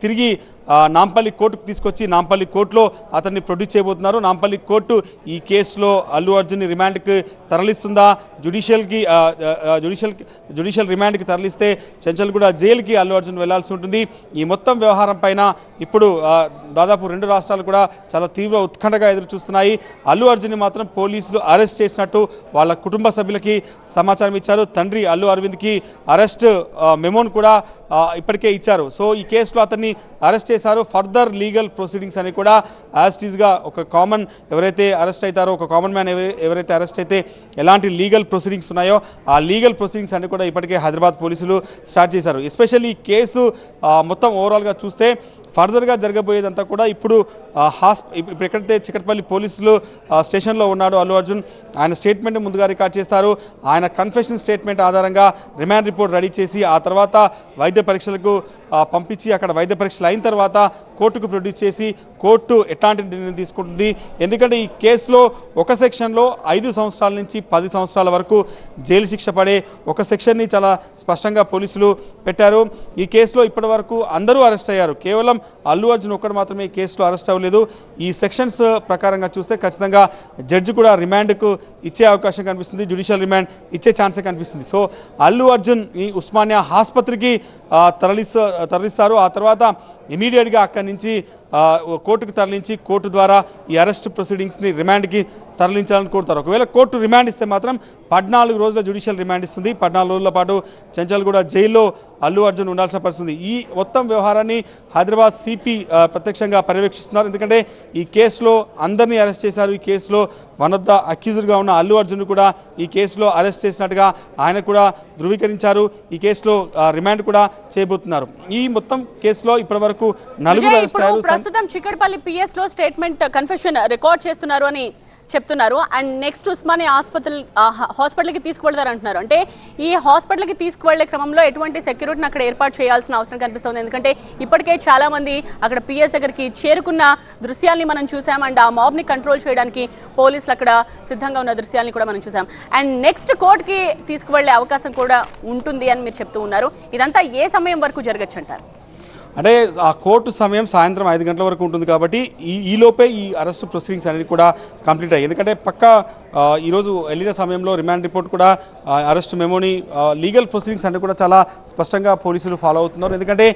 తిరిగి నాంపల్లి కోర్టుకు తీసుకొచ్చి నాంపల్లి కోర్టులో అతన్ని ప్రొడ్యూస్ చేయబోతున్నారు. నాంపల్లి కోర్టు ఈ కేసులో అల్లు అర్జున్ రిమాండ్కి తరలిస్తుందా, జ్యుడిషియల్ రిమాండ్కి తరలిస్తే చెంచల్గూడ జైలుకి అల్లు అర్జున్ వెళ్లాల్సి ఉంటుంది. ఈ మొత్తం వ్యవహారం పైన ఇప్పుడు దాదాపు 2 రాష్ట్రాలు కూడా చాలా తీవ్ర ఉత్కంఠగా ఎదురు చూస్తున్నాయి. అల్లు అర్జున్ని మాత్రం పోలీసులు అరెస్ట్ చేసినట్టు వాళ్ళ కుటుంబ సభ్యులకి సమాచారం ఇచ్చారు. తండ్రి అల్లు అరవింద్కి అరెస్ట్ మెమోను కూడా ఇప్పటికే ఇచ్చారు. సో ఈ కేసులో అతన్ని అరెస్ట్ చేశారు. ఫర్దర్ లీగల్ ప్రొసీడింగ్స్ అని కూడా యాజ్ ఇట్ ఈస్గా ఒక కామన్ ఎవరైతే అరెస్ట్ అవుతారో, ఒక కామన్ మ్యాన్ ఎవరైతే అరెస్ట్ అయితే ఎలాంటి లీగల్ ప్రొసీడింగ్స్ ఉన్నాయో ఆ లీగల్ ప్రొసీడింగ్స్ అన్ని కూడా ఇప్పటికే హైదరాబాద్ పోలీసులు స్టార్ట్ చేశారు. ఎస్పెషల్లీ ఈ కేసు మొత్తం ఓవరాల్గా చూస్తే ఫర్దర్గా జరగబోయేదంతా కూడా ఇప్పుడు ఎక్కడైతే చికట్పల్లి పోలీసులు స్టేషన్లో ఉన్నాడు అల్లు అర్జున్, ఆయన స్టేట్మెంట్ ముందుగా రికార్డ్ చేస్తారు. ఆయన కన్ఫెషన్ స్టేట్మెంట్ ఆధారంగా రిమాండ్ రిపోర్ట్ రెడీ చేసి ఆ తర్వాత వైద్య పరీక్షలకు పంపించి అక్కడ వైద్య పరీక్షలు అయిన తర్వాత కోర్టుకు ప్రొడ్యూస్ చేసి కోర్టు ఎట్లాంటి నిర్ణయం తీసుకుంటుంది. ఎందుకంటే ఈ కేసులో ఒక సెక్షన్లో 5 సంవత్సరాల నుంచి 10 సంవత్సరాల వరకు జైలు శిక్ష పడే ఒక సెక్షన్ని చాలా స్పష్టంగా పోలీసులు పెట్టారు. ఈ కేసులో ఇప్పటి వరకు అందరూ అరెస్ట్ అయ్యారు. కేవలం అల్లు అర్జున్ ఒక్కడు మాత్రమే ఈ కేసులో అరెస్ట్ అవ్వలేదు. ఈ సెక్షన్స్ ప్రకారంగా చూస్తే ఖచ్చితంగా జడ్జి కూడా రిమాండ్కు ఇచ్చే అవకాశం కనిపిస్తుంది, జ్యుడిషియల్ రిమాండ్ ఇచ్చే ఛాన్సే కనిపిస్తుంది. సో అల్లు అర్జున్ ఈ ఉస్మానియా ఆసుపత్రికి తరలిస్తారు. ఆ తర్వాత ఇమీడియట్గా అక్కడి నుంచి కోర్టుకు తరలించి కోర్టు ద్వారా ఈ అరెస్ట్ ప్రొసీడింగ్స్ని రిమాండ్కి తరలించాలని కోరుతారు. ఒకవేళ కోర్టు రిమాండ్ ఇస్తే మాత్రం 14 రోజుల జ్యుడిషియల్ రిమాండ్ ఇస్తుంది. 14 రోజుల పాటు చెంచల్గూడ జైల్లో అల్లు అర్జున్ ఉండాల్సిన పరిస్థితుంది. ఈ మొత్తం వ్యవహారాన్ని హైదరాబాద్ సిపి ప్రత్యక్షంగా పర్యవేక్షిస్తున్నారు. ఎందుకంటే ఈ కేసులో అందరినీ అరెస్ట్ చేశారు. ఈ కేసులో వన్ ఆఫ్ ద అక్యూజ్డ్గా ఉన్న అల్లు అర్జున్ కూడా ఈ కేసులో అరెస్ట్ చేసినట్టుగా ఆయన కూడా ధృవీకరించారు. ఈ కేసులో రిమాండ్ కూడా చేయబోతున్నారు. ఈ మొత్తం కేసులో ఇప్పటివరకు 4 అరెస్ట్ అయ్యారు. ప్రస్తుతం చిక్కడపల్లి పిఎస్ లో స్టేట్మెంట్ కన్ఫెషన్ రికార్డ్ చేస్తున్నారు అని చెప్తున్నారు. అండ్ నెక్స్ట్ ఉస్మానియా హాస్పిటల్కి తీసుకువెళ్తారు అంటున్నారు. అంటే ఈ హాస్పిటల్కి తీసుకువెళ్లే క్రమంలో ఎటువంటి సెక్యూరిటీని అక్కడ ఏర్పాటు చేయాల్సిన అవసరం కనిపిస్తుంది. ఎందుకంటే ఇప్పటికే చాలా మంది అక్కడ పిఎస్ దగ్గరికి చేరుకున్న దృశ్యాల్ని మనం చూసాం. అండ్ ఆ మాబ్ని కంట్రోల్ చేయడానికి పోలీసులు అక్కడ సిద్ధంగా ఉన్న దృశ్యాల్ని కూడా మనం చూసాం. అండ్ నెక్స్ట్ కోర్టుకి తీసుకువెళ్లే అవకాశం కూడా ఉంటుంది అని మీరు చెప్తూ ఉన్నారు. ఇదంతా ఏ సమయం వరకు జరగచ్చు అంటారు? అంటే ఆ కోర్టు సమయం సాయంత్రం 5 గంటల వరకు ఉంటుంది కాబట్టి ఈలోపే ఈ అరెస్ట్ ప్రొసీడింగ్స్ అనేది కూడా కంప్లీట్ అయ్యాయి. ఎందుకంటే ఈరోజు వెళ్ళిన సమయంలో రిమాండ్ రిపోర్ట్ కూడా అరెస్ట్ మెమోని లీగల్ ప్రొసీడింగ్స్ అన్ని కూడా చాలా స్పష్టంగా పోలీసులు ఫాలో అవుతున్నారు. ఎందుకంటే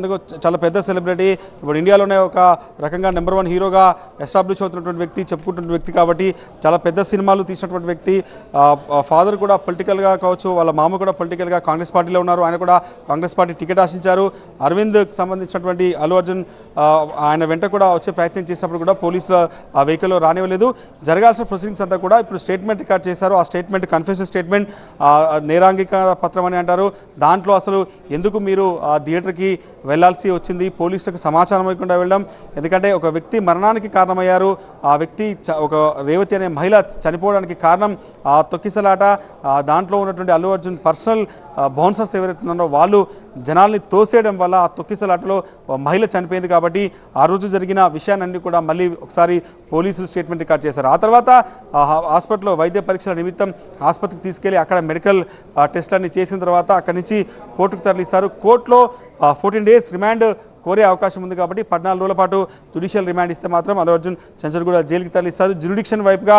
ఎందుకో చాలా పెద్ద సెలబ్రిటీ, ఇప్పుడు ఇండియాలోనే ఒక రకంగా నెంబర్ 1 హీరోగా ఎస్టాబ్లిష్ అవుతున్నటువంటి వ్యక్తి, చెప్పుకుంటున్న వ్యక్తి కాబట్టి చాలా పెద్ద సినిమాలు తీసినటువంటి వ్యక్తి. ఫాదర్ కూడా పొలిటికల్గా కావచ్చు, వాళ్ళ మామ కూడా పొలిటికల్గా కాంగ్రెస్ పార్టీలో ఉన్నారు. ఆయన కూడా కాంగ్రెస్ పార్టీ టికెట్ ఆశించారు. అరవింద్కి సంబంధించినటువంటి అల్లు అర్జున్ ఆయన వెంట కూడా వచ్చే ప్రయత్నం చేసినప్పుడు కూడా పోలీసులు ఆ వెహికల్లో రానివ్వలేదు. జరగాల్సిన ప్రొసీడింగ్స్ అంతా కూడా ఇప్పుడు స్టేట్మెంట్ రికార్డ్ చేశారు. ఆ స్టేట్మెంట్ కన్ఫెషన్ స్టేట్మెంట్ నేరాంగిక పత్రం అని అంటారు. దాంట్లో అసలు ఎందుకు మీరు ఆ థియేటర్కి వెళ్లాల్సి వచ్చింది, పోలీసులకు సమాచారం ఇవ్వకుండా వెళ్ళడం, ఎందుకంటే ఒక వ్యక్తి మరణానికి కారణమయ్యారు. ఆ వ్యక్తి ఒక రేవతి అనే మహిళ చనిపోవడానికి కారణం ఆ తొక్కిసలాట. దాంట్లో ఉన్నటువంటి అల్లు అర్జున్ పర్సనల్ బౌన్సర్స్ ఎవరైతే ఉన్నారో వాళ్ళు జనాల్ని తోసేయడం వల్ల ఆ తొక్కిసలాటలో మహిళ చనిపోయింది. కాబట్టి ఆ రోజు జరిగిన విషయాన్ని కూడా మళ్ళీ ఒకసారి పోలీసులు స్టేట్మెంట్ రికార్డ్ చేశారు. ఆ తర్వాత హాస్పిటల్లో వైద్య పరీక్షల నిమిత్తం ఆసుపత్రికి తీసుకెళ్లి అక్కడ మెడికల్ టెస్ట్ అన్ని చేసిన తర్వాత అక్కడి నుంచి కోర్టుకు తరలిస్తారు. కోర్టులో 14 days రిమాండ్ కోరే అవకాశం ఉంది కాబట్టి 14 రోజుల పాటు జ్యుడిషియల్ రిమాండ్ ఇస్తే మాత్రం అల్లు అర్జున్ చెంచల్గూడ జైలుకి తరలిస్తారు. జ్యుడిక్షన్ వైపుగా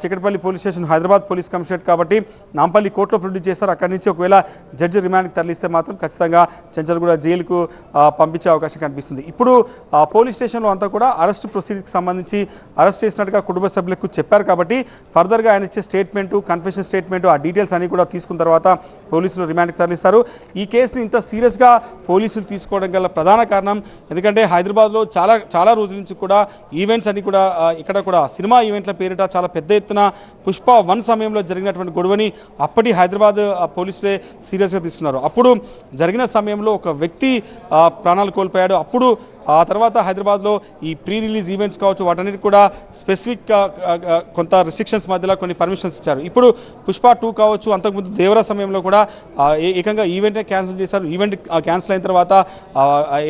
Chikatpalli police station Hyderabad police commissionerate కాబట్టి నాంపల్లి కోర్టులో ప్రొడ్యూస్ చేస్తారు. అక్కడి నుంచి ఒకవేళ జడ్జి రిమాండ్కి తరలిస్తే మాత్రం ఖచ్చితంగా చెంచల్గూడ జైలుకు పంపించే అవకాశం కనిపిస్తుంది. ఇప్పుడు పోలీస్ స్టేషన్లో అంతా కూడా అరెస్ట్ ప్రొసీడింగ్కి సంబంధించి అరెస్ట్ చేసినట్టుగా కుటుంబ సభ్యులకు చెప్పారు కాబట్టి ఫర్దర్గా ఆయన ఇచ్చే స్టేట్మెంటు, కన్ఫెషన్ స్టేట్మెంటు, ఆ డీటెయిల్స్ అన్ని కూడా తీసుకున్న తర్వాత పోలీసులు రిమాండ్కి తరలిస్తారు. ఈ కేసుని ఇంత సీరియస్గా పోలీసులు తీసుకోవడం గల ప్రధాన కారణం ఎందుకంటే హైదరాబాద్లో చాలా రోజుల నుంచి కూడా ఈవెంట్స్ అన్ని కూడా ఇక్కడ కూడా సినిమా ఈవెంట్ల పేరిట చాలా పెద్ద ఎత్తున పుష్ప 1 సమయంలో జరిగినటువంటి గొడవని అప్పటి హైదరాబాద్ పోలీసులే సీరియస్గా తీసుకున్నారు. అప్పుడు జరిగిన సమయంలో ఒక వ్యక్తి ప్రాణాలు కోల్పోయాడు. అప్పుడు ఆ తర్వాత హైదరాబాద్లో ఈ ప్రీ రిలీజ్ ఈవెంట్స్ కావచ్చు వాటన్నిటి కూడా స్పెసిఫిక్గా కొంత రిస్ట్రిక్షన్స్ మధ్యలో కొన్ని పర్మిషన్స్ ఇచ్చారు. ఇప్పుడు పుష్ప 2 కావచ్చు, అంతకుముందు దేవరా సమయంలో కూడా ఏకంగా ఈవెంట్నే క్యాన్సిల్ చేశారు. ఈవెంట్ క్యాన్సిల్ అయిన తర్వాత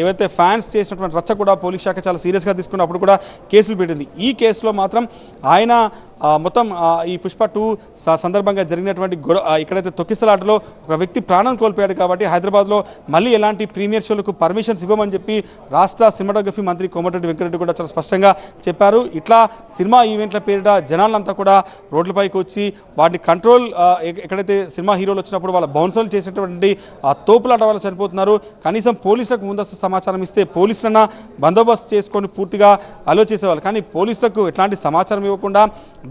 ఏవైతే ఫ్యాన్స్ చేసినటువంటి రచ్చ కూడా పోలీస్ శాఖ చాలా సీరియస్గా తీసుకున్నప్పుడు కూడా కేసులు పెట్టింది. ఈ కేసులో మాత్రం ఆయన మొత్తం ఈ పుష్ప 2 సందర్భంగా జరిగినటువంటి ఇక్కడైతే తొక్కిసలాటలో ఒక వ్యక్తి ప్రాణం కోల్పోయాడు కాబట్టి హైదరాబాద్లో మళ్ళీ ఎలాంటి ప్రీమియర్ షోలకు పర్మిషన్స్ ఇవ్వమని చెప్పి రాష్ట్ర సినిమాటోగ్రఫీ మంత్రి కోమటిరెడ్డి వెంకటరెడ్డి కూడా చాలా స్పష్టంగా చెప్పారు. ఇట్లా సినిమా ఈవెంట్ల పేరిట జనాలంతా కూడా రోడ్లపైకి వచ్చి వాటిని కంట్రోల్ ఎక్కడైతే సినిమా హీరోలు వచ్చినప్పుడు వాళ్ళ బౌన్సర్లు చేసేటువంటి తోపులాట వల్ల చనిపోతున్నారు. కనీసం పోలీసులకు ముందస్తు సమాచారం ఇస్తే పోలీసులన్నా బందోబస్తు చేసుకొని పూర్తిగా ఆలోచించేవాళ్ళు. కానీ పోలీసులకు ఎట్లాంటి సమాచారం ఇవ్వకుండా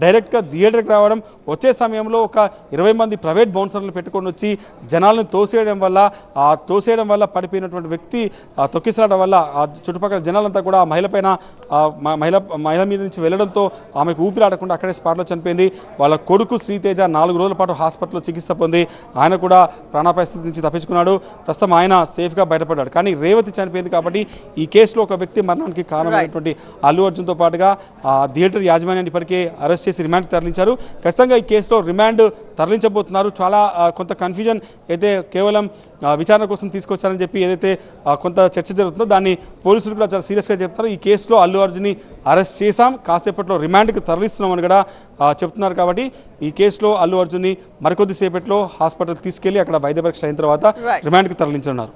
డైరెక్ట్గా థియేటర్కి రావడం, వచ్చే సమయంలో ఒక 20 మంది ప్రైవేట్ బౌన్సర్లు పెట్టుకొని వచ్చి జనాలను తోసేయడం వల్ల పడిపోయినటువంటి వ్యక్తి తొక్కిసలాట వల్ల ఆ చుట్టుపక్కల జనాలంతా కూడా ఆ మహిళ మీద నుంచి వెళ్ళడంతో ఆమెకు ఊపిరాడకుండా అక్కడే స్పాట్లో చనిపోయింది. వాళ్ళ కొడుకు శ్రీతేజ 4 రోజుల పాటు హాస్పిటల్లో చికిత్స పొంది ఆయన కూడా ప్రాణాపాయ స్థితి నుంచి తప్పించుకున్నాడు. ప్రస్తుతం ఆయన సేఫ్గా బయటపడ్డాడు. కానీ రేవతి చనిపోయింది కాబట్టి ఈ కేసులో ఒక వ్యక్తి మరణానికి కారణమైనటువంటి అల్లు అర్జున్తో పాటుగా థియేటర్ యాజమాన్యాన్ని ఇప్పటికే అరెస్ట్ చేసి రిమాండ్కి తరలించారు. ఖచ్చితంగా ఈ కేసులో రిమాండ్ తరలించబోతున్నారు. చాలా కొంత కన్ఫ్యూజన్ అయితే కేవలం విచారణ కోసం తీసుకొచ్చారని చెప్పి ఏదైతే కొంత చర్చ జరుగుతుందో దాన్ని పోలీసులు కూడా చాలా సీరియస్గా చెప్తారు. ఈ కేసులో అల్లు అర్జున్ని అరెస్ట్ చేశాం, కాసేపట్లో రిమాండ్కి తరలిస్తున్నామని కూడా చెప్తున్నారు. కాబట్టి ఈ కేసులో అల్లు అర్జున్ని మరికొద్దిసేపట్లో హాస్పిటల్కి తీసుకెళ్లి అక్కడ వైద్య పరీక్ష అయిన తర్వాత రిమాండ్కి తరలించనున్నారు.